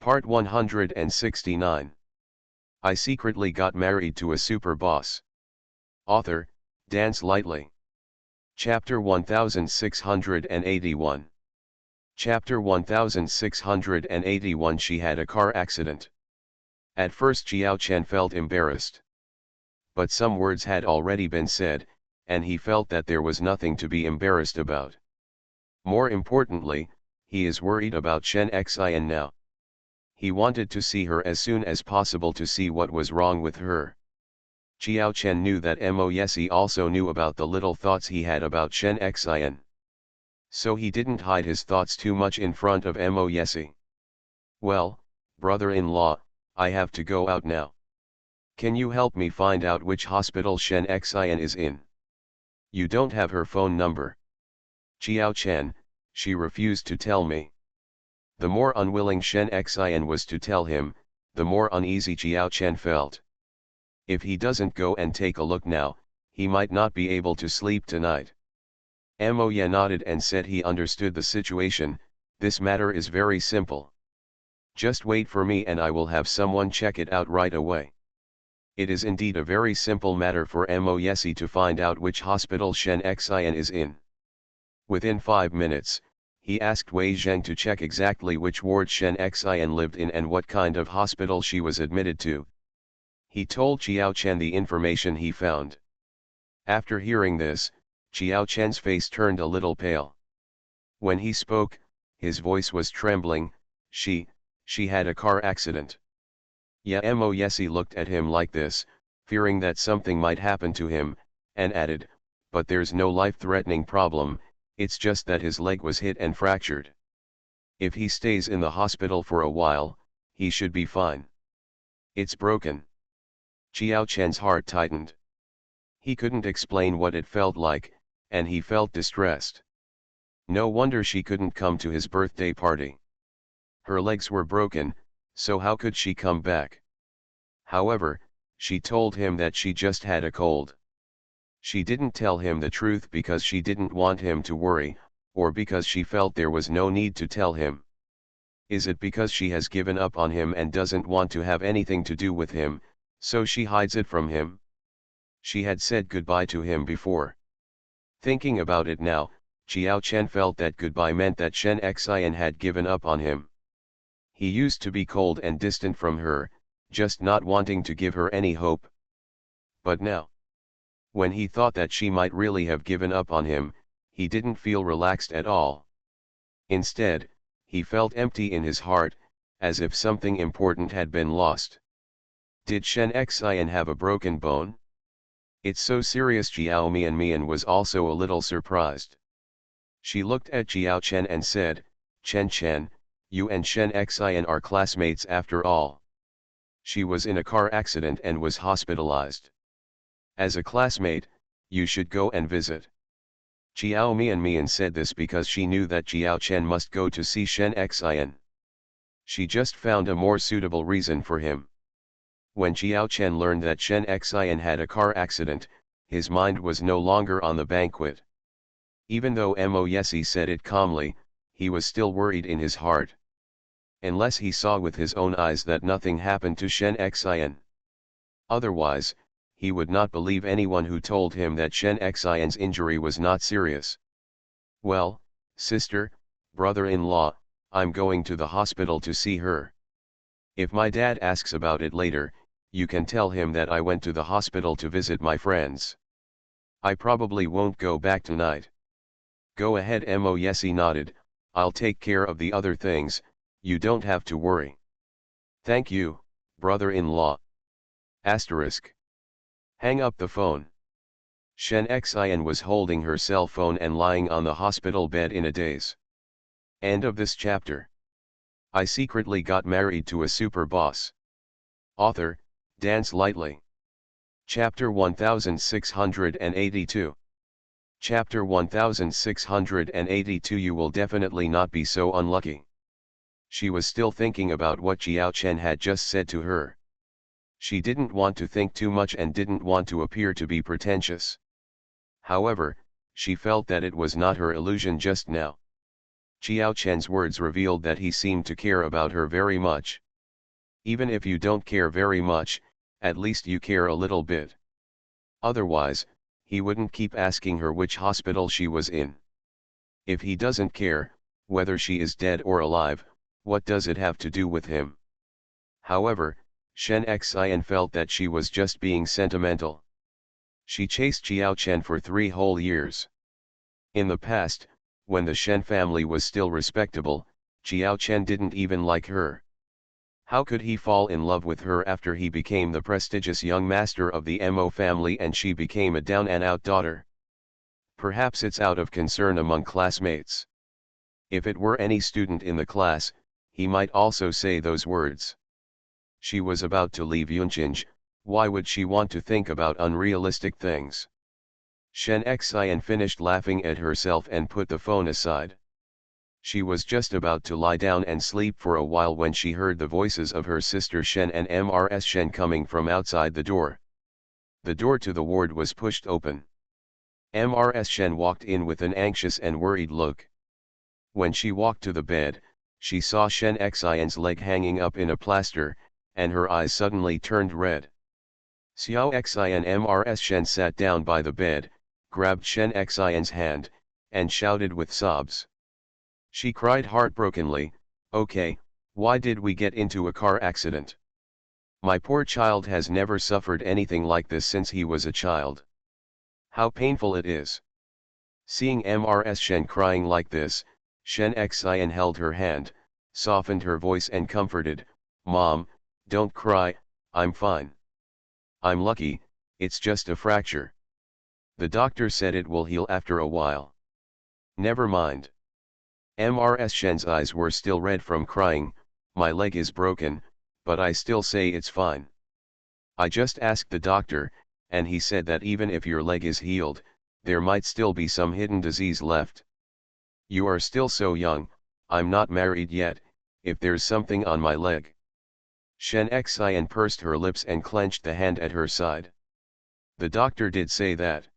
Part 169. I secretly got married to a super boss. Author, Dance Lightly. Chapter 1681. Chapter 1681. She had a car accident. At first Jiao Chen felt embarrassed. But some words had already been said, and he felt that there was nothing to be embarrassed about. More importantly, he is worried about Shen Xin now. He wanted to see her as soon as possible to see what was wrong with her. Jiao Chen knew that Mo Yesi also knew about the little thoughts he had about Shen Xin. So he didn't hide his thoughts too much in front of Mo Yesi. Well, brother-in-law, I have to go out now. Can you help me find out which hospital Shen Xin is in? You don't have her phone number. Jiao Chen, she refused to tell me. The more unwilling Shen Xin was to tell him, the more uneasy Jiao Chen felt. If he doesn't go and take a look now, he might not be able to sleep tonight. Mo Ye nodded and said he understood the situation. This matter is very simple. Just wait for me and I will have someone check it out right away. It is indeed a very simple matter for Mo Yesi to find out which hospital Shen Xin is in. Within 5 minutes, he asked Wei Zheng to check exactly which ward Shen Xin lived in and what kind of hospital she was admitted to. He told Jiao Chen the information he found. After hearing this, Jiao Chen's face turned a little pale. When he spoke, his voice was trembling. She had a car accident. Mo Yesi looked at him like this, fearing that something might happen to him, and added, but there's no life-threatening problem. It's just that his leg was hit and fractured. If he stays in the hospital for a while, he should be fine. It's broken. Jiao Chen's heart tightened. He couldn't explain what it felt like, and he felt distressed. No wonder she couldn't come to his birthday party. Her legs were broken, so how could she come back? However, she told him that she just had a cold. She didn't tell him the truth because she didn't want him to worry, or because she felt there was no need to tell him. Is it because she has given up on him and doesn't want to have anything to do with him, so she hides it from him? She had said goodbye to him before. Thinking about it now, Jiao Chen felt that goodbye meant that Shen Xin had given up on him. He used to be cold and distant from her, just not wanting to give her any hope. But now, when he thought that she might really have given up on him, he didn't feel relaxed at all. Instead, he felt empty in his heart, as if something important had been lost. Did Shen Xin have a broken bone? It's so serious. Jiao Mian was also a little surprised. She looked at Jiao Chen and said, Chen, you and Shen Xin are classmates after all. She was in a car accident and was hospitalized. As a classmate, you should go and visit. Jiao Mian said this because she knew that Jiao Chen must go to see Shen Xin. She just found a more suitable reason for him. When Jiao Chen learned that Shen Xin had a car accident, his mind was no longer on the banquet. Even though Mo Yesi said it calmly, he was still worried in his heart. Unless he saw with his own eyes that nothing happened to Shen Xin. Otherwise, he would not believe anyone who told him that Shen Xin's injury was not serious. Well, sister, brother-in-law, I'm going to the hospital to see her. If my dad asks about it later, you can tell him that I went to the hospital to visit my friends. I probably won't go back tonight. Go ahead. Mo Yesi nodded. I'll take care of the other things, you don't have to worry. Thank you, brother-in-law. Asterisk. Hang up the phone. Shen Xin was holding her cell phone and lying on the hospital bed in a daze. End of this chapter. I secretly got married to a super boss. Author, Dance Lightly. Chapter 1682. Chapter 1682. You will definitely not be so unlucky. She was still thinking about what Jiao Chen had just said to her. She didn't want to think too much and didn't want to appear to be pretentious. However, she felt that it was not her illusion just now. Xiao Chen's words revealed that he seemed to care about her very much. Even if you don't care very much, at least you care a little bit. Otherwise, he wouldn't keep asking her which hospital she was in. If he doesn't care, whether she is dead or alive, what does it have to do with him? However, Shen Xian felt that she was just being sentimental. She chased Xiao Chen for 3 whole years. In the past, when the Shen family was still respectable, Xiao Chen didn't even like her. How could he fall in love with her after he became the prestigious young master of the Mo family and she became a down-and-out daughter? Perhaps it's out of concern among classmates. If it were any student in the class, he might also say those words. She was about to leave Yunchinj, why would she want to think about unrealistic things? Shen Xian finished laughing at herself and put the phone aside. She was just about to lie down and sleep for a while when she heard the voices of her sister Shen and Mrs. Shen coming from outside the door. The door to the ward was pushed open. Mrs. Shen walked in with an anxious and worried look. When she walked to the bed, she saw Shen Xian's leg hanging up in a plaster, and her eyes suddenly turned red. Xiao Xian Mrs. Shen sat down by the bed, grabbed Shen Xian's hand, and shouted with sobs. She cried heartbrokenly, "Okay, why did we get into a car accident? My poor child has never suffered anything like this since he was a child. How painful it is." Seeing Mrs. Shen crying like this, Shen Xian held her hand, softened her voice and comforted, "Mom, don't cry, I'm fine. I'm lucky, it's just a fracture. The doctor said it will heal after a while. Never mind." Mrs. Shen's eyes were still red from crying, "My leg is broken, but I still say it's fine. I just asked the doctor, and he said that even if your leg is healed, there might still be some hidden disease left. You are still so young, I'm not married yet, if there's something on my leg." Shen Xian pursed her lips and clenched the hand at her side. The doctor did say that.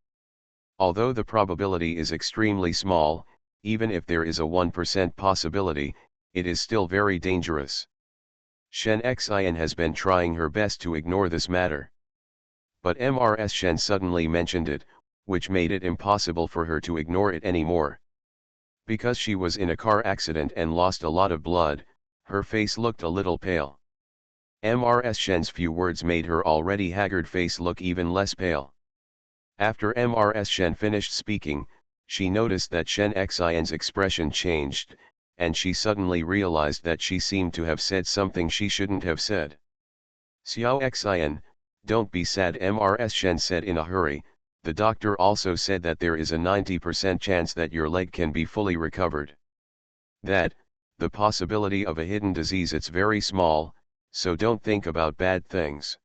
Although the probability is extremely small, even if there is a 1% possibility, it is still very dangerous. Shen Xian has been trying her best to ignore this matter. But Mrs. Shen suddenly mentioned it, which made it impossible for her to ignore it anymore. Because she was in a car accident and lost a lot of blood, her face looked a little pale. Mrs. Shen's few words made her already haggard face look even less pale. After Mrs. Shen finished speaking, she noticed that Shen Xian's expression changed, and she suddenly realized that she seemed to have said something she shouldn't have said. "Xiao Xian, don't be sad," Mrs. Shen said in a hurry. "The doctor also said that there is a 90% chance that your leg can be fully recovered. The possibility of a hidden disease, it's very small, so don't think about bad things."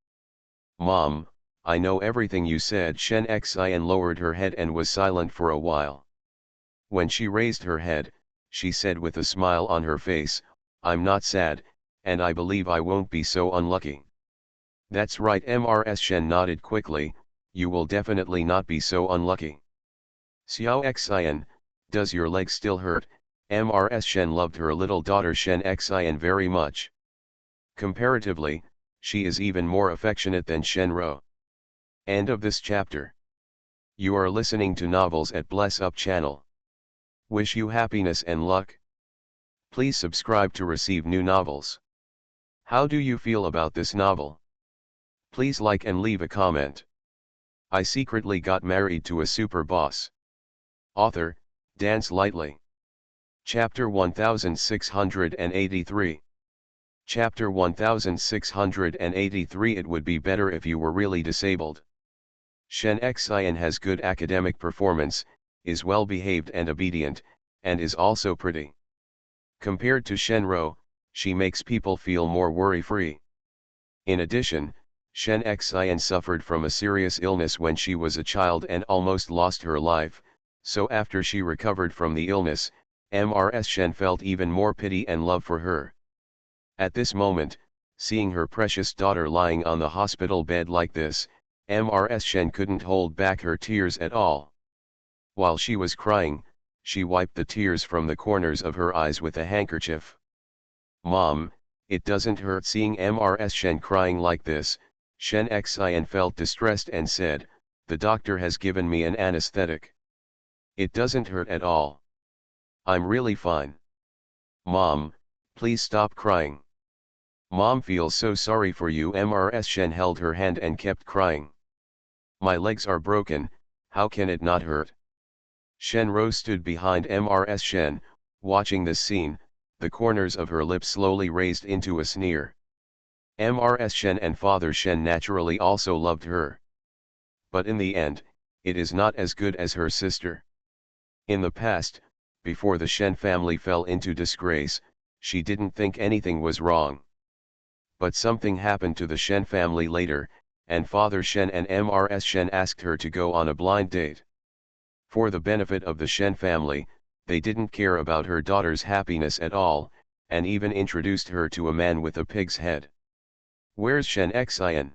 "Mom, I know everything you said." Shen Xian lowered her head and was silent for a while. When she raised her head, she said with a smile on her face, "I'm not sad, and I believe I won't be so unlucky." "That's right." Mrs. Shen nodded quickly, "You will definitely not be so unlucky." "Xiao Xian, does your leg still hurt?" Mrs. Shen loved her little daughter Shen Xian very much. Comparatively, she is even more affectionate than Shen Ro. End of this chapter. You are listening to Novels at Bless Up channel. Wish you happiness and luck. Please subscribe to receive new novels. How do you feel about this novel? Please like and leave a comment. I secretly got married to a super boss. Author, Dance Lightly. Chapter 1683. Chapter 1683. It would be better if you were really disabled. Shen Xian has good academic performance, is well behaved and obedient, and is also pretty. Compared to Shen Ro, she makes people feel more worry-free. In addition, Shen Xian suffered from a serious illness when she was a child and almost lost her life, so after she recovered from the illness, Mrs. Shen felt even more pity and love for her. At this moment, seeing her precious daughter lying on the hospital bed like this, Mrs. Shen couldn't hold back her tears at all. While she was crying, She wiped the tears from the corners of her eyes with a handkerchief. Mom, it doesn't hurt seeing Mrs. Shen crying like this. Shen Xian felt distressed and said, the doctor has given me an anesthetic. It doesn't hurt at all. I'm really fine. Mom, please stop crying. Mom feels so sorry for you. Mrs. Shen held her hand and kept crying. My legs are broken, how can it not hurt? Shenro stood behind Mrs. Shen, watching this scene, the corners of her lips slowly raised into a sneer. Mrs. Shen and Father Shen naturally also loved her. But in the end, it is not as good as her sister. In the past, before the Shen family fell into disgrace, she didn't think anything was wrong. But something happened to the Shen family later, and Father Shen and Mrs. Shen asked her to go on a blind date. For the benefit of the Shen family, they didn't care about her daughter's happiness at all, and even introduced her to a man with a pig's head. Where's Shen Xian?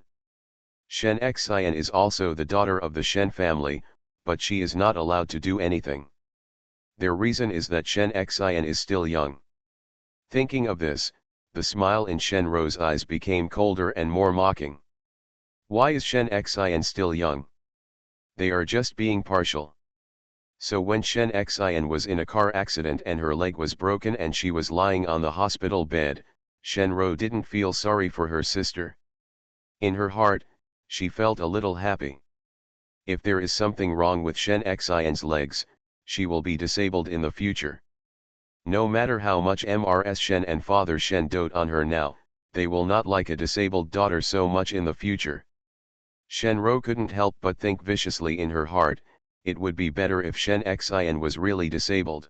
Shen Xian is also the daughter of the Shen family, but she is not allowed to do anything. Their reason is that Shen Xian is still young. Thinking of this, the smile in Shenro's eyes became colder and more mocking. Why is Shen Xian still young? They are just being partial. So when Shen Xian was in a car accident and her leg was broken and she was lying on the hospital bed, Shenro didn't feel sorry for her sister. In her heart, she felt a little happy. If there is something wrong with Shen Xian's legs, she will be disabled in the future. No matter how much Mrs. Shen and Father Shen dote on her now, they will not like a disabled daughter so much in the future. Shenro couldn't help but think viciously in her heart, it would be better if Shen Xian was really disabled.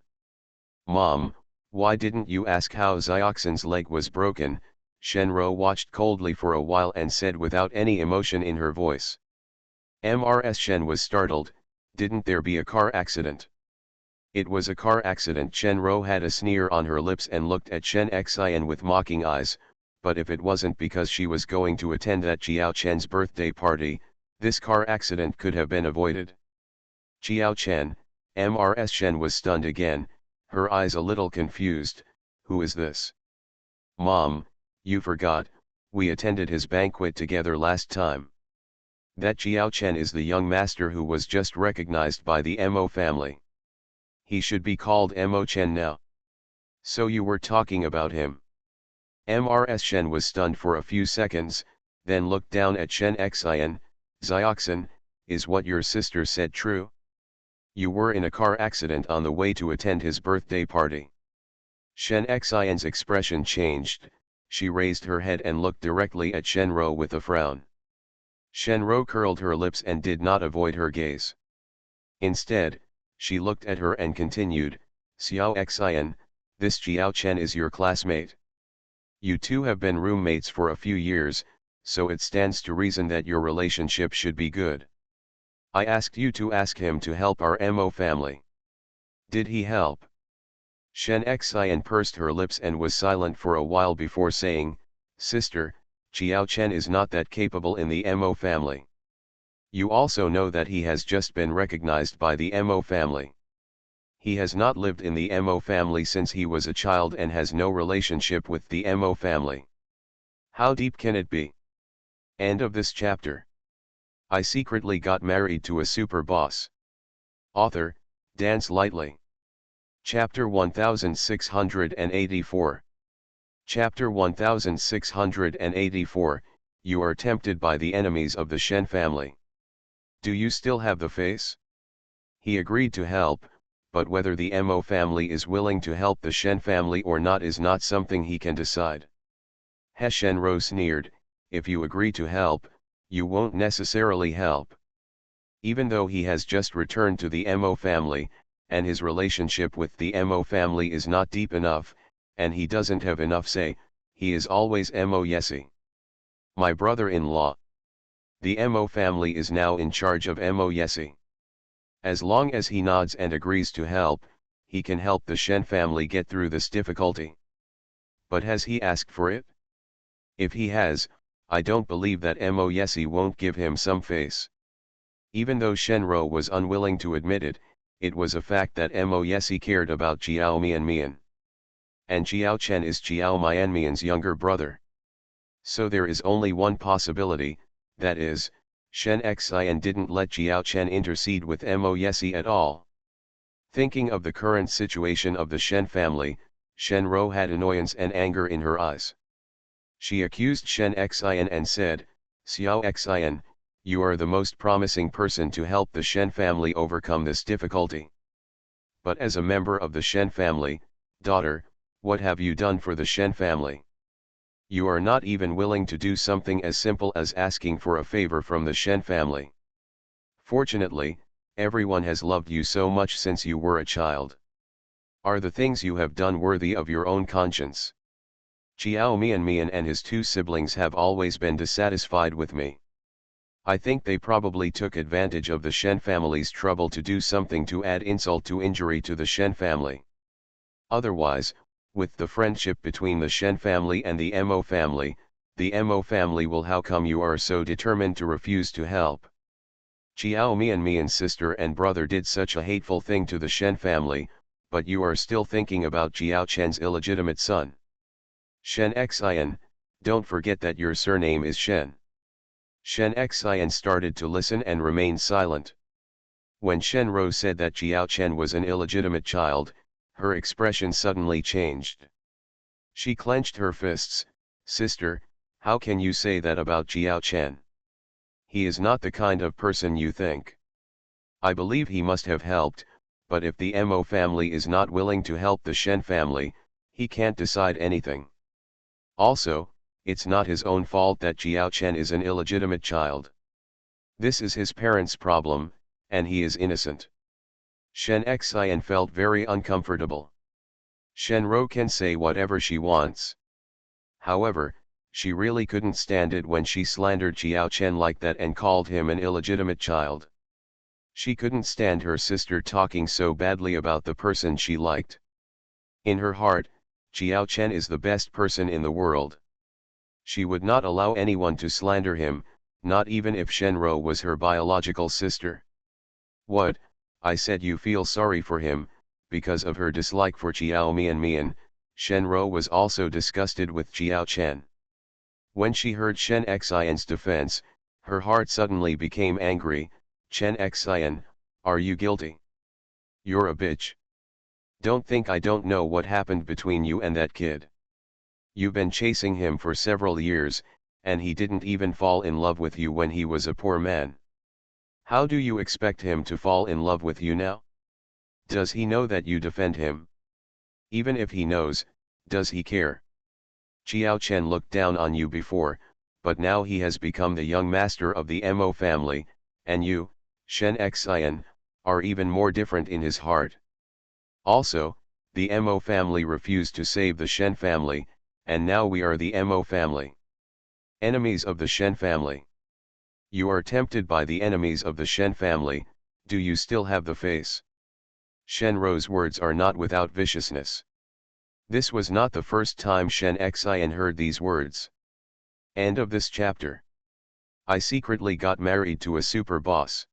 Mom, why didn't you ask how Xiaoxin's leg was broken? Shenro watched coldly for a while and said without any emotion in her voice. Mrs. Shen was startled, didn't there be a car accident? It was a car accident. Shenro had a sneer on her lips and looked at Shen Xian with mocking eyes, but if it wasn't because she was going to attend at Jiao Chen's birthday party, this car accident could have been avoided. Jiao Chen, Mrs. Shen was stunned again, her eyes a little confused. Who is this? Mom, you forgot, we attended his banquet together last time. That Jiao Chen is the young master who was just recognized by the Mo family. He should be called Mo Chen now. So you were talking about him. Mrs. Shen was stunned for a few seconds, then looked down at Shen Xian. Xiaoxin, is what your sister said true? You were in a car accident on the way to attend his birthday party. Shen Xian's expression changed, she raised her head and looked directly at Shenro with a frown. Shenro curled her lips and did not avoid her gaze. Instead, she looked at her and continued, Xiao Xian, this Jiao Chen is your classmate. You two have been roommates for a few years, so it stands to reason that your relationship should be good. I asked you to ask him to help our Mo family. Did he help? Shen Xian pursed her lips and was silent for a while before saying, Sister, Jiao Chen is not that capable in the Mo family. You also know that he has just been recognized by the Mo family. He has not lived in the Mo family since he was a child and has no relationship with the Mo family. How deep can it be? End of this chapter. I secretly got married to a super boss. Author, Dance Lightly. Chapter 1684. Chapter 1684, You are tempted by the enemies of the Shen family. Do you still have the face? He agreed to help, but whether the Mo family is willing to help the Shen family or not is not something he can decide. He Shenro sneered, if you agree to help, you won't necessarily help. Even though he has just returned to the Mo family, and his relationship with the Mo family is not deep enough, and he doesn't have enough say, he is always Mo Yesi. My brother-in-law. The Mo family is now in charge of Mo Yesi. As long as he nods and agrees to help, he can help the Shen family get through this difficulty. But has he asked for it? If he has, I don't believe that Mo Yesi won't give him some face. Even though Shenro was unwilling to admit it, it was a fact that Mo Yesi cared about Jiao Mian. And Jiao Chen is Jiao Mian's younger brother. So there is only one possibility, that is, Shen Xian didn't let Jiao Chen intercede with Mo Yesi at all. Thinking of the current situation of the Shen family, Shen Ro had annoyance and anger in her eyes. She accused Shen Xian and said, Xiao Xian, you are the most promising person to help the Shen family overcome this difficulty. But as a member of the Shen family, daughter, what have you done for the Shen family? You are not even willing to do something as simple as asking for a favor from the Shen family. Fortunately, everyone has loved you so much since you were a child. Are the things you have done worthy of your own conscience? Jiao Mian and his two siblings have always been dissatisfied with me. I think they probably took advantage of the Shen family's trouble to do something to add insult to injury to the Shen family. Otherwise, with the friendship between the Shen family and the Mo family will. How come you are so determined to refuse to help? Jiao Mian's sister and brother did such a hateful thing to the Shen family, but you are still thinking about Jiao Chen's illegitimate son. Shen Xian, don't forget that your surname is Shen. Shen Xian started to listen and remained silent. When Shen Ro said that Jiao Chen was an illegitimate child, her expression suddenly changed. She clenched her fists. Sister, how can you say that about Jiao Chen? He is not the kind of person you think. I believe he must have helped, but if the Mo family is not willing to help the Shen family, he can't decide anything. Also, it's not his own fault that Jiao Chen is an illegitimate child. This is his parents' problem, and he is innocent. Shen Xian felt very uncomfortable. Shen Ro can say whatever she wants. However, she really couldn't stand it when she slandered Jiao Chen like that and called him an illegitimate child. She couldn't stand her sister talking so badly about the person she liked. In her heart, Jiao Chen is the best person in the world. She would not allow anyone to slander him, not even if Shen Ro was her biological sister. What, I said you feel sorry for him, because of her dislike for Jiao Mian, Shen Ro was also disgusted with Jiao Chen. When she heard Shen Xian's defense, her heart suddenly became angry. Shen Xian, are you guilty? You're a bitch. Don't think I don't know what happened between you and that kid. You've been chasing him for several years, and he didn't even fall in love with you when he was a poor man. How do you expect him to fall in love with you now? Does he know that you defend him? Even if he knows, does he care? Jiao Chen looked down on you before, but now he has become the young master of the Mo family, and you, Shen Xian, are even more different in his heart. Also, the Mo family refused to save the Shen family, and now we are the Mo family. Enemies of the Shen family. You are tempted by the enemies of the Shen family, do you still have the face? Shen Ro's words are not without viciousness. This was not the first time Shen Xian heard these words. End of this chapter. I secretly got married to a super boss.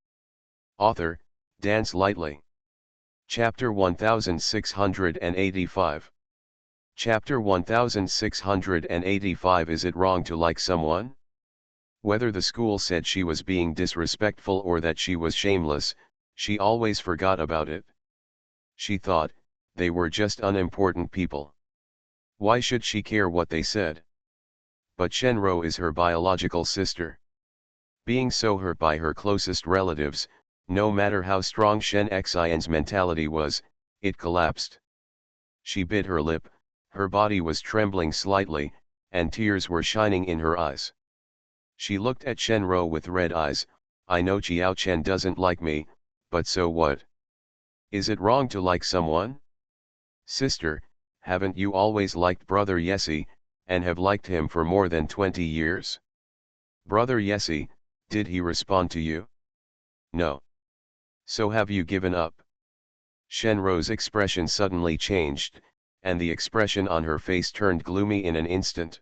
Author, Dance Lightly. Chapter 1685. Chapter 1685. Is it wrong to like someone? Whether the school said she was being disrespectful or that she was shameless, she always forgot about it. She thought, they were just unimportant people. Why should she care what they said? But Shen Ro is her biological sister. Being so hurt by her closest relatives, no matter how strong Shen Xian's mentality was, it collapsed. She bit her lip, her body was trembling slightly, and tears were shining in her eyes. She looked at Shen Ro with red eyes. I know Jiao Chen doesn't like me, but so what? Is it wrong to like someone? Sister, haven't you always liked Brother Yesi, and have liked him for more than 20 years? Brother Yesi, did he respond to you? No. So have you given up? Shen Ro's expression suddenly changed, and the expression on her face turned gloomy in an instant.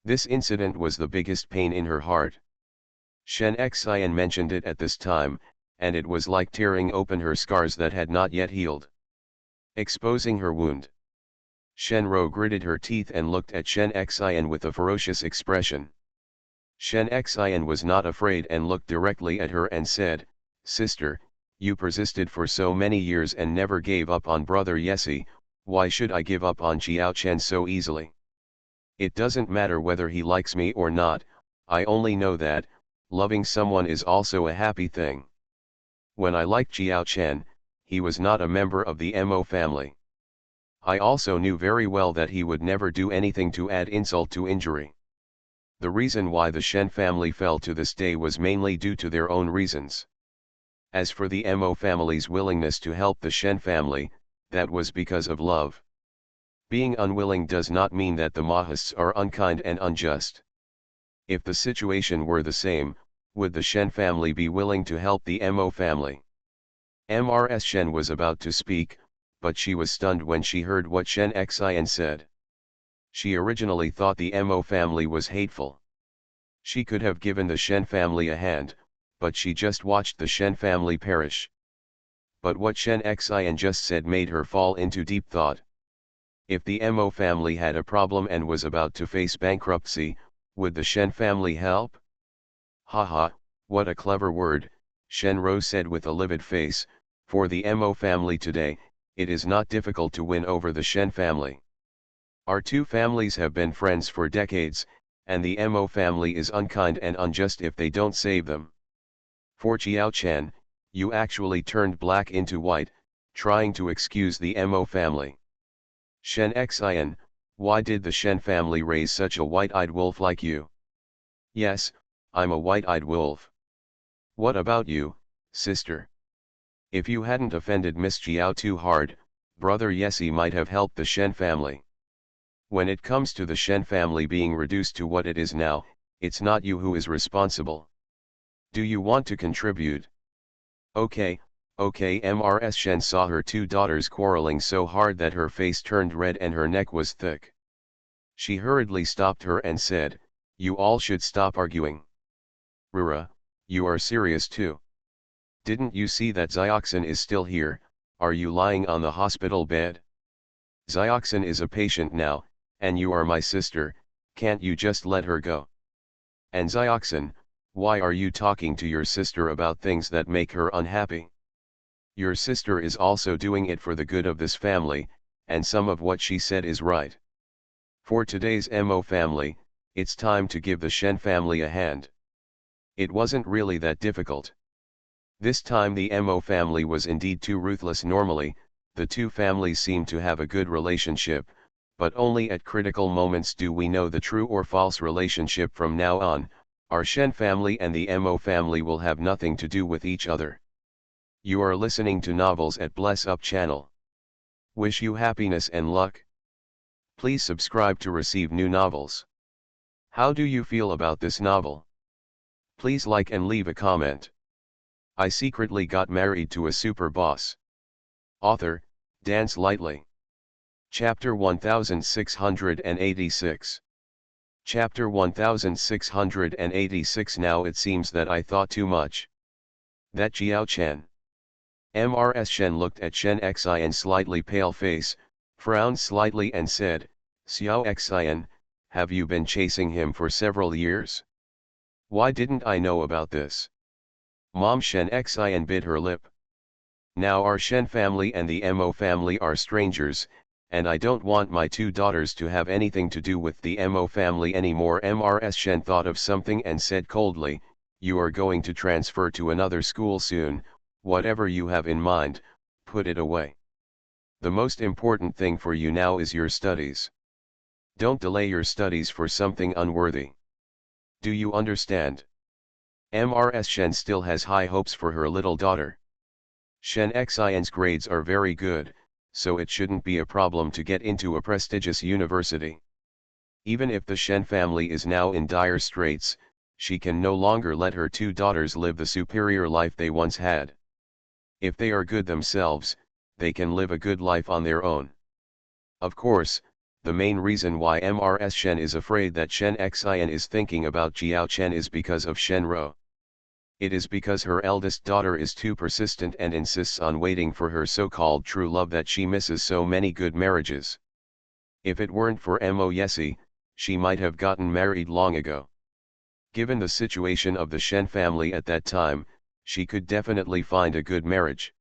This incident was the biggest pain in her heart. Shen Xian mentioned it at this time, and it was like tearing open her scars that had not yet healed, exposing her wound. Shenro gritted her teeth and looked at Shen Xian with a ferocious expression. Shen Xian was not afraid and looked directly at her and said, "Sister, you persisted for so many years and never gave up on brother Yesi, why should I give up on Jiao Chen so easily? It doesn't matter whether he likes me or not, I only know that, loving someone is also a happy thing. When I liked Jiao Chen, he was not a member of the Mo family. I also knew very well that he would never do anything to add insult to injury. The reason why the Shen family fell to this day was mainly due to their own reasons. As for the Mo family's willingness to help the Shen family, that was because of love. Being unwilling does not mean that the Mahists are unkind and unjust. If the situation were the same, would the Shen family be willing to help the Mo family? Mrs. Shen was about to speak, but she was stunned when she heard what Shen Xian said. She originally thought the Mo family was hateful. She could have given the Shen family a hand, but she just watched the Shen family perish. But what Shen Xian just said made her fall into deep thought. If the Mo family had a problem and was about to face bankruptcy, would the Shen family help? Haha, what a clever word, Shen Rou said with a livid face. For the Mo family today, it is not difficult to win over the Shen family. Our two families have been friends for decades, and the Mo family is unkind and unjust if they don't save them. For Jiao Chen, you actually turned black into white, trying to excuse the Mo family. Shen Xian, why did the Shen family raise such a white-eyed wolf like you? Yes, I'm a white-eyed wolf. What about you, sister? If you hadn't offended Miss Jiao too hard, brother Yesi might have helped the Shen family. When it comes to the Shen family being reduced to what it is now, it's not you who is responsible. Do you want to contribute? Okay, Mrs. Shen saw her two daughters quarreling so hard that her face turned red and her neck was thick. She hurriedly stopped her and said, "You all should stop arguing. Rura, you are serious too. Didn't you see that Xioxin is still here? Are you lying on the hospital bed? Xioxin is a patient now, and you are my sister, can't you just let her go? And Xioxin, why are you talking to your sister about things that make her unhappy? Your sister is also doing it for the good of this family, and some of what she said is right. For today's Mo family, it's time to give the Shen family a hand." It wasn't really that difficult. This time the Mo family was indeed too ruthless. Normally, the two families seem to have a good relationship, but only at critical moments do we know the true or false relationship. From now on, our Shen family and the Mo family will have nothing to do with each other. You are listening to Novels at Bless Up channel. Wish you happiness and luck. Please subscribe to receive new novels. How do you feel about this novel? Please like and leave a comment. I secretly got married to a super boss. Author, Dance Lightly. Chapter 1686. Chapter 1686. Now it seems that I thought too much. That Jiao Chen. Mrs. Shen looked at Shen Xian's slightly pale face, frowned slightly and said, "Xiao Xian, have you been chasing him for several years? Why didn't I know about this?" Mom Shen Xian bit her lip. Now our Shen family and the Mo family are strangers, and I don't want my two daughters to have anything to do with the Mo family anymore. Mrs. Shen thought of something and said coldly, "You are going to transfer to another school soon, whatever you have in mind, put it away. The most important thing for you now is your studies. Don't delay your studies for something unworthy. Do you understand?" Mrs. Shen still has high hopes for her little daughter. Shen Xian's grades are very good, so it shouldn't be a problem to get into a prestigious university. Even if the Shen family is now in dire straits, she can no longer let her two daughters live the superior life they once had. If they are good themselves, they can live a good life on their own. Of course, the main reason why Mrs. Shen is afraid that Shen Xian is thinking about Jiao Chen is because of Shen Rou. It is because her eldest daughter is too persistent and insists on waiting for her so-called true love that she misses so many good marriages. If it weren't for Mo Yesi, she might have gotten married long ago. Given the situation of the Shen family at that time, she could definitely find a good marriage.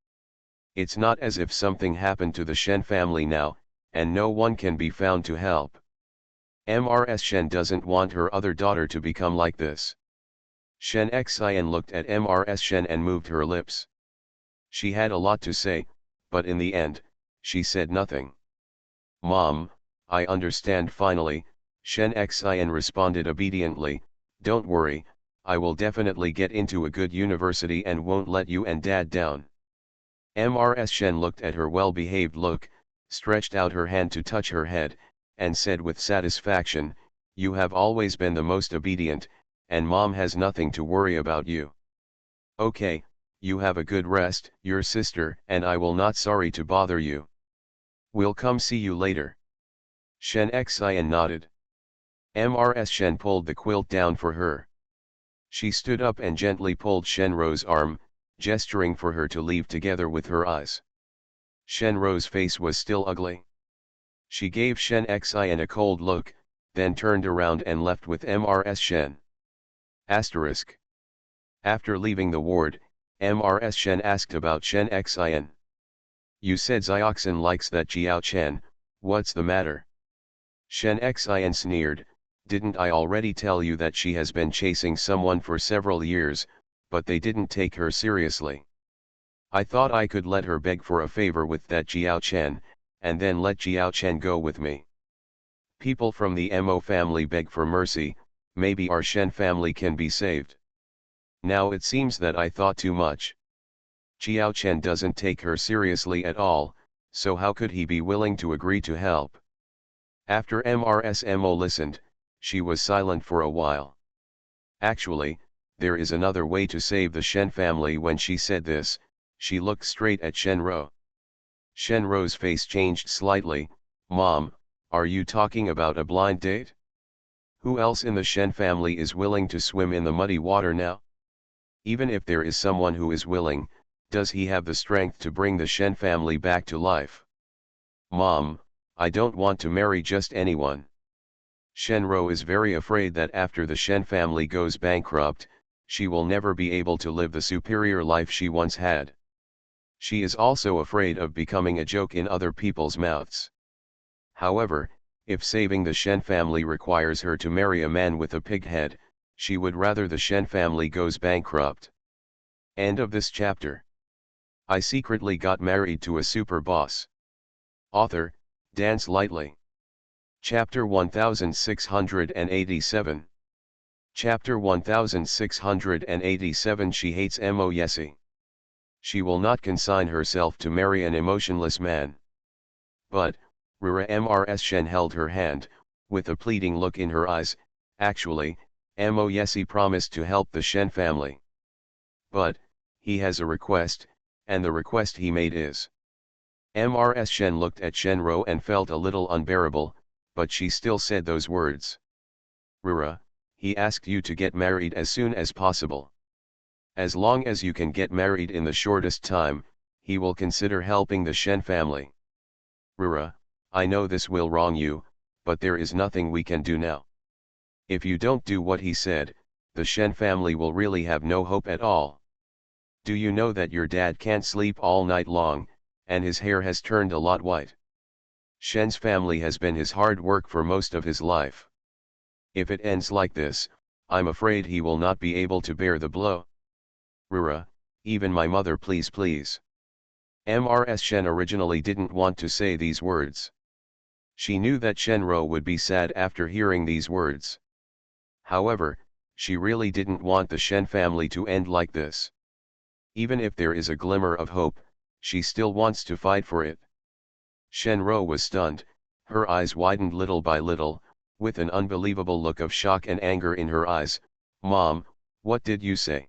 It's not as if something happened to the Shen family now, and no one can be found to help. Mrs. Shen doesn't want her other daughter to become like this. Shen Xian looked at Mrs. Shen and moved her lips. She had a lot to say, but in the end, she said nothing. Mom, I understand finally, Shen Xian responded obediently, don't worry, I will definitely get into a good university and won't let you and Dad down. Mrs. Shen looked at her well-behaved look, stretched out her hand to touch her head, and said with satisfaction, you have always been the most obedient, and Mom has nothing to worry about you. Okay, you have a good rest, your sister and I will not sorry to bother you. We'll come see you later. Shen Xian nodded. Mrs. Shen pulled the quilt down for her. She stood up and gently pulled Shenrou's arm, gesturing for her to leave together with her eyes. Shenrou's face was still ugly. She gave Shen Xian a cold look, then turned around and left with Mrs. Shen. Asterisk. After leaving the ward, Mrs. Shen asked about Shen Xian. You said Zioxin likes that Jiao Chen, what's the matter? Shen Xian sneered, didn't I already tell you that she has been chasing someone for several years, but they didn't take her seriously. I thought I could let her beg for a favor with that Jiao Chen, and then let Jiao Chen go with me. People from the Mo family beg for mercy, maybe our Shen family can be saved. Now it seems that I thought too much. Jiao Chen doesn't take her seriously at all, so how could he be willing to agree to help? After Mrs. Mo listened, she was silent for a while. Actually, there is another way to save the Shen family. When she said this, she looked straight at Shenrou. Shenrou's face changed slightly. Mom, are you talking about a blind date? Who else in the Shen family is willing to swim in the muddy water now? Even if there is someone who is willing, does he have the strength to bring the Shen family back to life? Mom, I don't want to marry just anyone. Shenrou is very afraid that after the Shen family goes bankrupt, she will never be able to live the superior life she once had. She is also afraid of becoming a joke in other people's mouths. However, if saving the Shen family requires her to marry a man with a pig head, she would rather the Shen family goes bankrupt. End of this chapter. I secretly got married to a super boss. Author, Dance Lightly. Chapter 1687. Chapter 1687. She hates Mo Yesi. She will not consign herself to marry an emotionless man. But, Rura Mrs. Shen held her hand, with a pleading look in her eyes. Actually, Mo Yesi promised to help the Shen family. But, he has a request, and the request he made is. Mrs. Shen looked at Shenrou and felt a little unbearable, but she still said those words. Rura, he asked you to get married as soon as possible. As long as you can get married in the shortest time, he will consider helping the Shen family. Rura, I know this will wrong you, but there is nothing we can do now. If you don't do what he said, the Shen family will really have no hope at all. Do you know that your dad can't sleep all night long, and his hair has turned a lot white? Shen's family has been his hard work for most of his life. If it ends like this, I'm afraid he will not be able to bear the blow. Rura, even my mother, please please. Mrs. Shen originally didn't want to say these words. She knew that Shenrou would be sad after hearing these words. However, she really didn't want the Shen family to end like this. Even if there is a glimmer of hope, she still wants to fight for it. Shenrou was stunned, her eyes widened little by little, with an unbelievable look of shock and anger in her eyes. Mom, what did you say?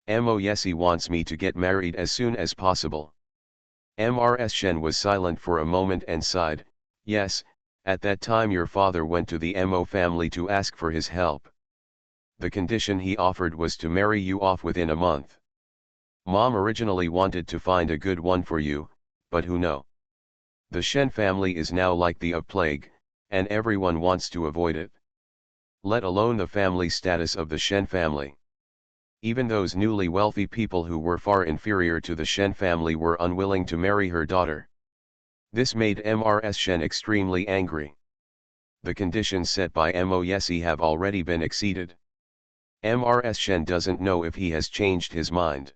Mo Yesi wants me to get married as soon as possible. Mrs. Shen was silent for a moment and sighed. Yes, at that time your father went to the Mo family to ask for his help. The condition he offered was to marry you off within a month. Mom originally wanted to find a good one for you, but who know? The Shen family is now like the plague, and everyone wants to avoid it. Let alone the family status of the Shen family. Even those newly wealthy people who were far inferior to the Shen family were unwilling to marry her daughter. This made Mrs. Shen extremely angry. The conditions set by Mo Yesi have already been exceeded. Mrs. Shen doesn't know if he has changed his mind.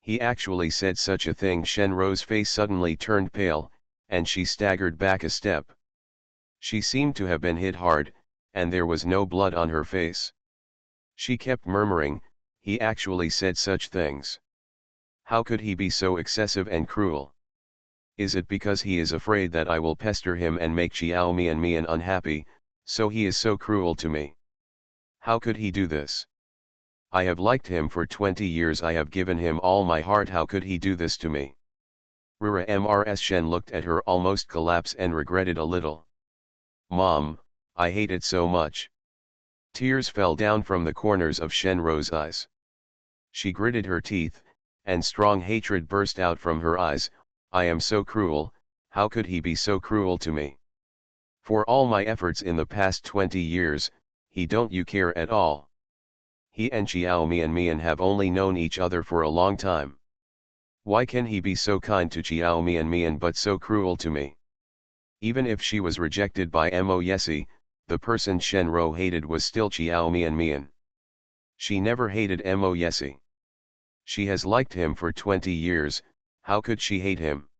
He actually said such a thing. Shenro's face suddenly turned pale, and she staggered back a step. She seemed to have been hit hard, and there was no blood on her face. She kept murmuring, he actually said such things. How could he be so excessive and cruel? Is it because he is afraid that I will pester him and make Xiao Mian unhappy, so he is so cruel to me? How could he do this? I have liked him for 20 years. I have given him all my heart. How could he do this to me? Rura Mrs. Shen looked at her almost collapse and regretted a little. Mom, I hate it so much. Tears fell down from the corners of Shenro's eyes. She gritted her teeth, and strong hatred burst out from her eyes. I am so cruel, how could he be so cruel to me? For all my efforts in the past 20 years, he don't you care at all. He and Xiao Mian have only known each other for a long time. Why can he be so kind to Xiao Mian but so cruel to me? Even if she was rejected by Mo Yesi, the person Shenro hated was still Xiao Mian. She never hated Mo Yesi. She has liked him for 20 years, how could she hate him?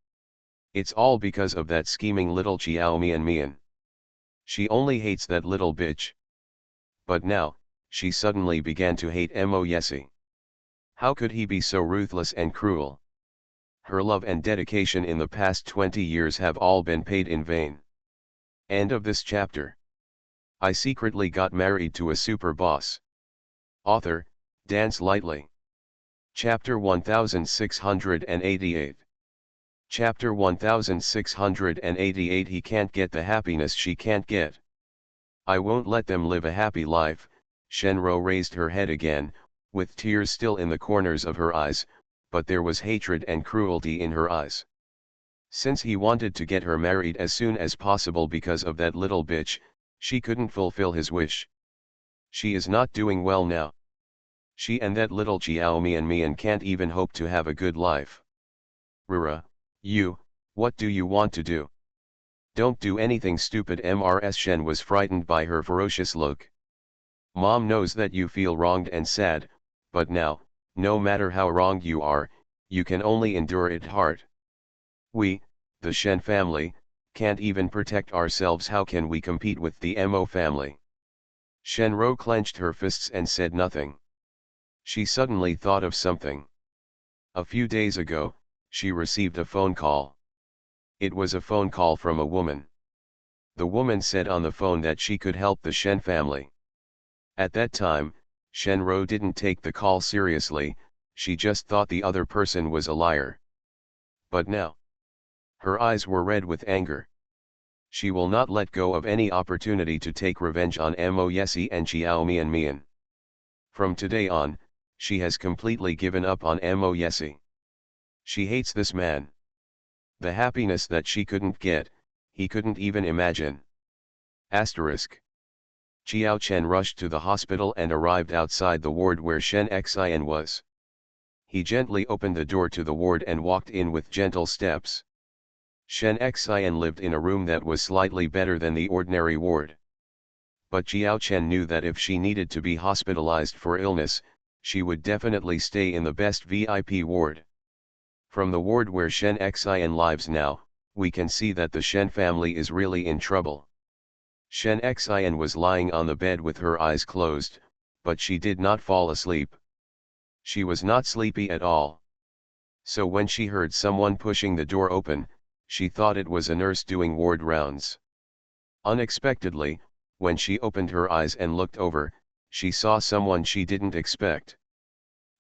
It's all because of that scheming little Xiao Mian. She only hates that little bitch. But now, she suddenly began to hate Mo Yesi. How could he be so ruthless and cruel? Her love and dedication in the past 20 years have all been paid in vain. End of this chapter. I secretly got married to a super boss. Author, Dance Lightly. Chapter 1688. Chapter 1688. He can't get the happiness she can't get. I won't let them live a happy life. Shenro raised her head again, with tears still in the corners of her eyes, but there was hatred and cruelty in her eyes. Since he wanted to get her married as soon as possible because of that little bitch, she couldn't fulfill his wish. She is not doing well now. She and that little Xiao Mian can't even hope to have a good life. Rura, what do you want to do? Don't do anything stupid. Mrs. Shen was frightened by her ferocious look. Mom knows that you feel wronged and sad, but now, no matter how wronged you are, you can only endure it hard. We, the Shen family, can't even protect ourselves. How can we compete with the Mo family? Shenro clenched her fists and said nothing. She suddenly thought of something. A few days ago, she received a phone call. It was a phone call from a woman. The woman said on the phone that she could help the Shen family. At that time, Shenro didn't take the call seriously, she just thought the other person was a liar. But now, her eyes were red with anger. She will not let go of any opportunity to take revenge on Mo Yesi and Xiao Mian. From today on, she has completely given up on Mo Yesi. She hates this man. The happiness that she couldn't get, he couldn't even imagine. Asterisk. Xiao Chen rushed to the hospital and arrived outside the ward where Shen Xian was. He gently opened the door to the ward and walked in with gentle steps. Shen Xian lived in a room that was slightly better than the ordinary ward. But Xiao Chen knew that if she needed to be hospitalized for illness, she would definitely stay in the best VIP ward. From the ward where Shen Xian lives now, we can see that the Shen family is really in trouble. Shen Xian was lying on the bed with her eyes closed, but she did not fall asleep. She was not sleepy at all. So when she heard someone pushing the door open, she thought it was a nurse doing ward rounds. Unexpectedly, when she opened her eyes and looked over, she saw someone she didn't expect.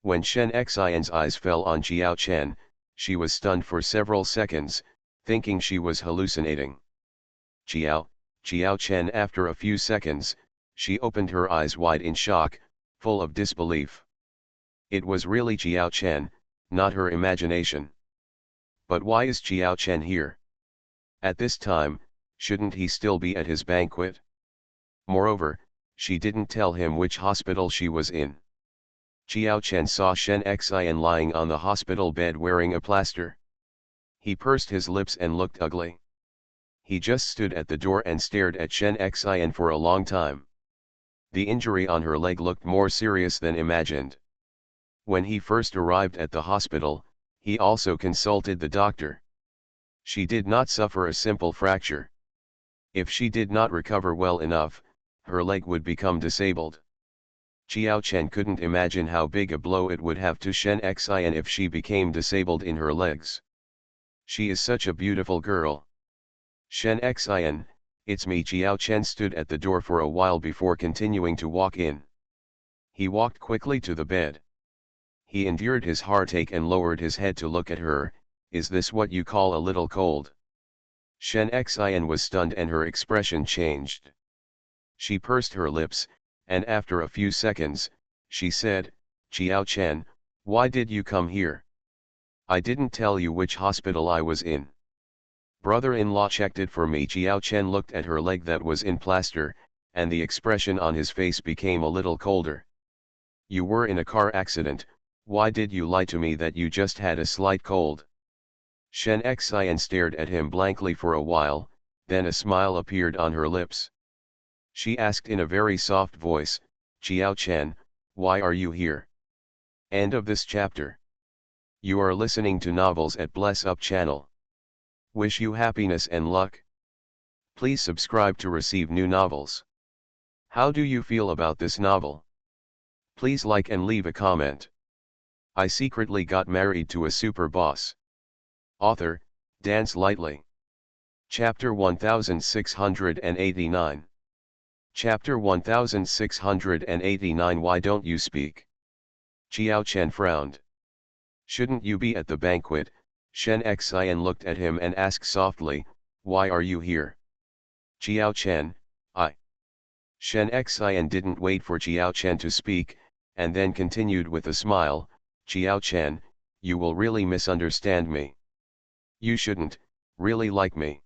When Shen Xian's eyes fell on Xiao Chen, she was stunned for several seconds, thinking she was hallucinating. Xiao Chen. After a few seconds, she opened her eyes wide in shock, full of disbelief. It was really Jiao Chen, not her imagination. But why is Jiao Chen here? At this time, shouldn't he still be at his banquet? Moreover, she didn't tell him which hospital she was in. Jiao Chen saw Shen Xian lying on the hospital bed wearing a plaster. He pursed his lips and looked ugly. He just stood at the door and stared at Shen Xian for a long time. The injury on her leg looked more serious than imagined. When he first arrived at the hospital, he also consulted the doctor. She did not suffer a simple fracture. If she did not recover well enough, her leg would become disabled. Jiao Chen couldn't imagine how big a blow it would have to Shen Xian if she became disabled in her legs. She is such a beautiful girl. Shen Xian, it's me. Jiao Chen stood at the door for a while before continuing to walk in. He walked quickly to the bed. He endured his heartache and lowered his head to look at her. Is this what you call a little cold? Shen Xian was stunned and her expression changed. She pursed her lips, and after a few seconds, she said, Jiao Chen, why did you come here? I didn't tell you which hospital I was in. Brother-in-law checked it for me. Jiao Chen looked at her leg that was in plaster, and the expression on his face became a little colder. You were in a car accident. Why did you lie to me that you just had a slight cold? Shen Xian stared at him blankly for a while, then a smile appeared on her lips. She asked in a very soft voice, Jiao Chen, why are you here? End of this chapter. You are listening to Novels at Bless Up channel. Wish you happiness and luck. Please subscribe to receive new novels. How do you feel about this novel? Please like and leave a comment. I secretly got married to a super boss. Author, Dance Lightly. Chapter 1689. Chapter 1689. Why don't you speak? Jiao Chen frowned. Shouldn't you be at the banquet? Shen Xian looked at him and asked softly, why are you here? Jiao Chen, I. Shen Xian didn't wait for Jiao Chen to speak, and then continued with a smile, Jiao Chen, you will really misunderstand me. You shouldn't really like me.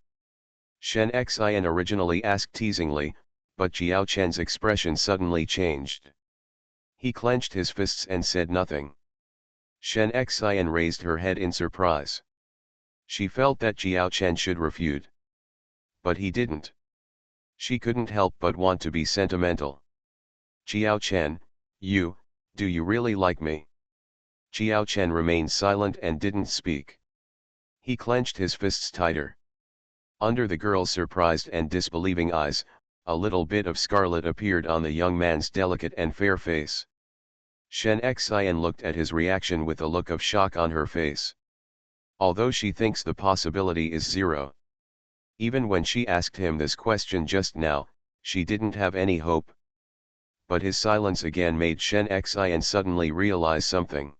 Shen Xian originally asked teasingly, but Jiao Chen's expression suddenly changed. He clenched his fists and said nothing. Shen Xian raised her head in surprise. She felt that Jiao Chen should refute. But he didn't. She couldn't help but want to be sentimental. Jiao Chen, do you really like me? Jiao Chen remained silent and didn't speak. He clenched his fists tighter. Under the girl's surprised and disbelieving eyes, a little bit of scarlet appeared on the young man's delicate and fair face. Shen Xian looked at his reaction with a look of shock on her face. Although she thinks the possibility is zero. Even when she asked him this question just now, she didn't have any hope. But his silence again made Shen Xian suddenly realize something.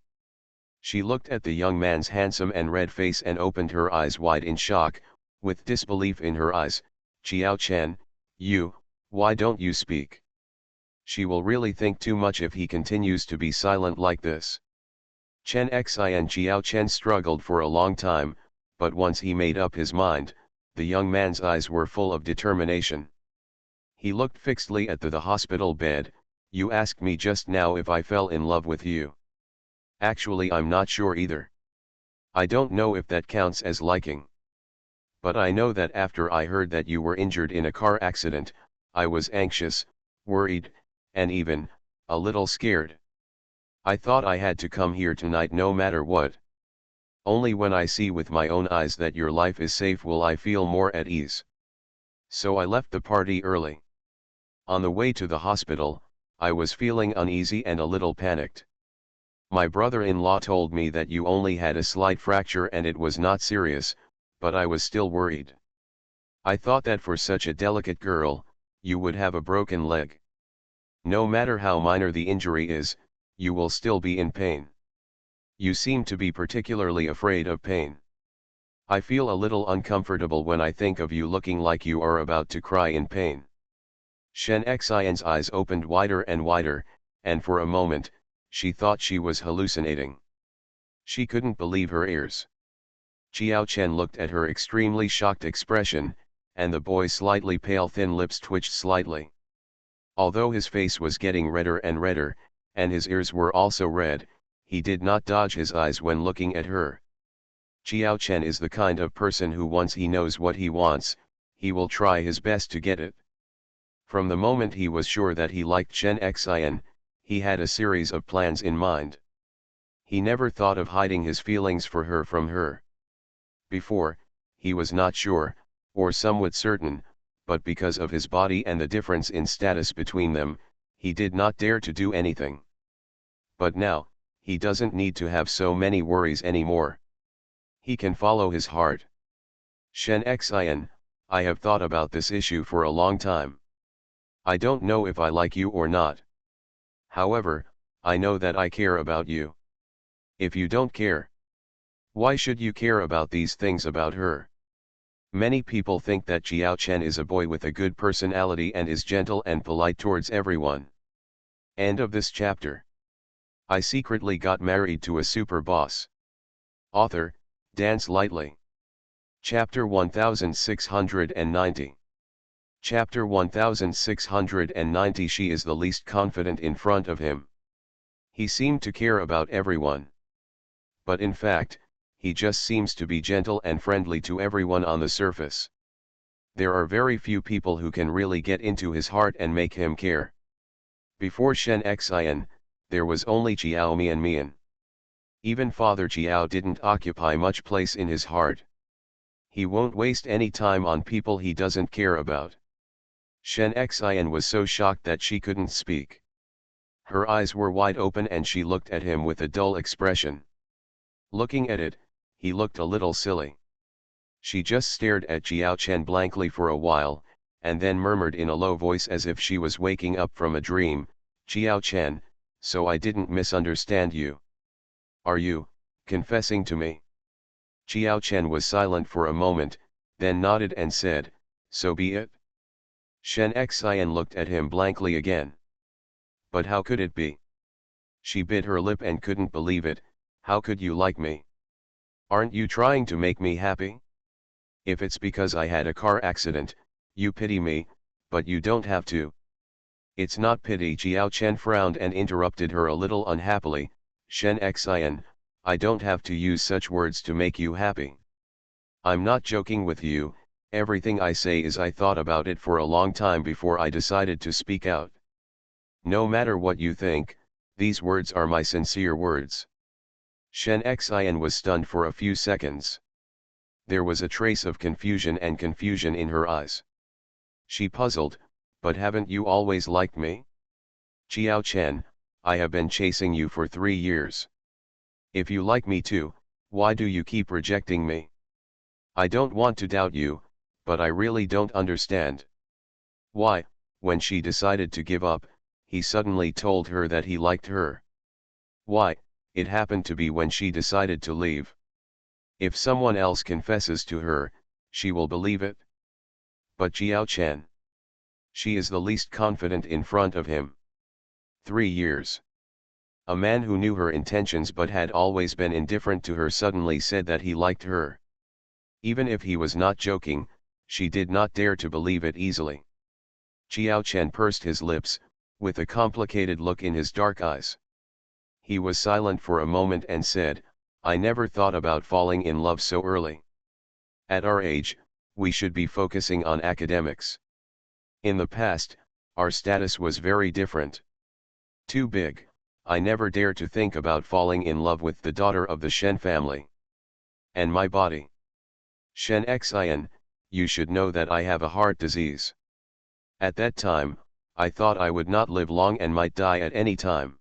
She looked at the young man's handsome and red face and opened her eyes wide in shock, with disbelief in her eyes. Jiao Chen, why don't you speak? She will really think too much if he continues to be silent like this. Chen Xian Jiao Chen struggled for a long time, but once he made up his mind, the young man's eyes were full of determination. He looked fixedly at the hospital bed. You asked me just now if I fell in love with you. Actually, I'm not sure either. I don't know if that counts as liking. But I know that after I heard that you were injured in a car accident, I was anxious, worried, and even a little scared. I thought I had to come here tonight no matter what. Only when I see with my own eyes that your life is safe will I feel more at ease. So I left the party early. On the way to the hospital, I was feeling uneasy and a little panicked. My brother-in-law told me that you only had a slight fracture and it was not serious, but I was still worried. I thought that for such a delicate girl, you would have a broken leg. No matter how minor the injury is, you will still be in pain. You seem to be particularly afraid of pain. I feel a little uncomfortable when I think of you looking like you are about to cry in pain. Shen Xian's eyes opened wider and wider, and for a moment, she thought she was hallucinating. She couldn't believe her ears. Xiao Chen looked at her extremely shocked expression, and the boy's slightly pale thin lips twitched slightly. Although his face was getting redder and redder, and his ears were also red, he did not dodge his eyes when looking at her. Xiao Chen is the kind of person who once he knows what he wants, he will try his best to get it. From the moment he was sure that he liked Chen Xian, he had a series of plans in mind. He never thought of hiding his feelings for her from her. Before, he was not sure, or somewhat certain, but because of his body and the difference in status between them, he did not dare to do anything. But now, he doesn't need to have so many worries anymore. He can follow his heart. Shen Xian, I have thought about this issue for a long time. I don't know if I like you or not. However, I know that I care about you. If you don't care, why should you care about these things about her? Many people think that Xiao Chen is a boy with a good personality and is gentle and polite towards everyone. End of this chapter. I secretly got married to a super boss. Author, Dance Lightly. Chapter 1690. Chapter 1690. She is the least confident in front of him. He seemed to care about everyone. But in fact, he just seems to be gentle and friendly to everyone on the surface. There are very few people who can really get into his heart and make him care. Before Shen Xian, there was only Jiao Mian. Even Father Jiao didn't occupy much place in his heart. He won't waste any time on people he doesn't care about. Shen Xian was so shocked that she couldn't speak. Her eyes were wide open and she looked at him with a dull expression. Looking at it, he looked a little silly. She just stared at Xiao Chen blankly for a while, and then murmured in a low voice as if she was waking up from a dream, "Xiao Chen, so I didn't misunderstand you. Are you confessing to me?" Xiao Chen was silent for a moment, then nodded and said, "So be it." Shen Xian looked at him blankly again. "But how could it be?" She bit her lip and couldn't believe it. "How could you like me? Aren't you trying to make me happy? If it's because I had a car accident, you pity me, but you don't have to." "It's not pity." Xiao Chen frowned and interrupted her a little unhappily. "Shen Xian, I don't have to use such words to make you happy. I'm not joking with you, everything I say is I thought about it for a long time before I decided to speak out. No matter what you think, these words are my sincere words." Shen Xian was stunned for a few seconds. There was a trace of confusion in her eyes. She puzzled, "But haven't you always liked me? Xiao Chen, I have been chasing you for 3 years. If you like me too, why do you keep rejecting me? I don't want to doubt you, but I really don't understand." Why, when she decided to give up, he suddenly told her that he liked her. Why, it happened to be when she decided to leave. If someone else confesses to her, she will believe it. But Xiao Chen, she is the least confident in front of him. 3 years. A man who knew her intentions but had always been indifferent to her suddenly said that he liked her. Even if he was not joking, she did not dare to believe it easily. Xiao Chen pursed his lips, with a complicated look in his dark eyes. He was silent for a moment and said, "I never thought about falling in love so early. At our age, we should be focusing on academics. In the past, our status was very different. Too big, I never dared to think about falling in love with the daughter of the Shen family. And my body. Shen Xian, you should know that I have a heart disease. At that time, I thought I would not live long and might die at any time.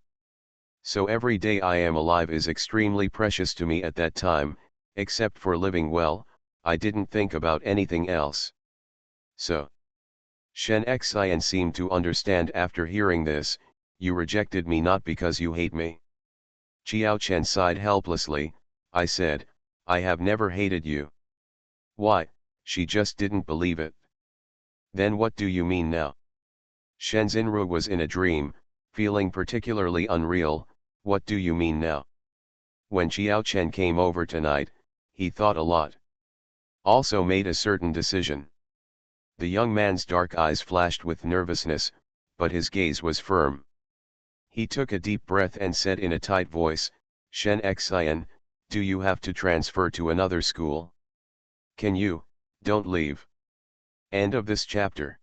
So every day I am alive is extremely precious to me at that time, except for living well, I didn't think about anything else. So." Shen Xian seemed to understand after hearing this, "You rejected me not because you hate me." Xiao Chen sighed helplessly. "I said, I have never hated you." Why, she just didn't believe it. "Then what do you mean now?" Shen Xinru was in a dream, feeling particularly unreal. What do you mean now? When Xiao Chen came over tonight, he thought a lot. Also made a certain decision. The young man's dark eyes flashed with nervousness, but his gaze was firm. He took a deep breath and said in a tight voice, Shen Xian, do you have to transfer to another school? Can you, don't leave. End of this chapter.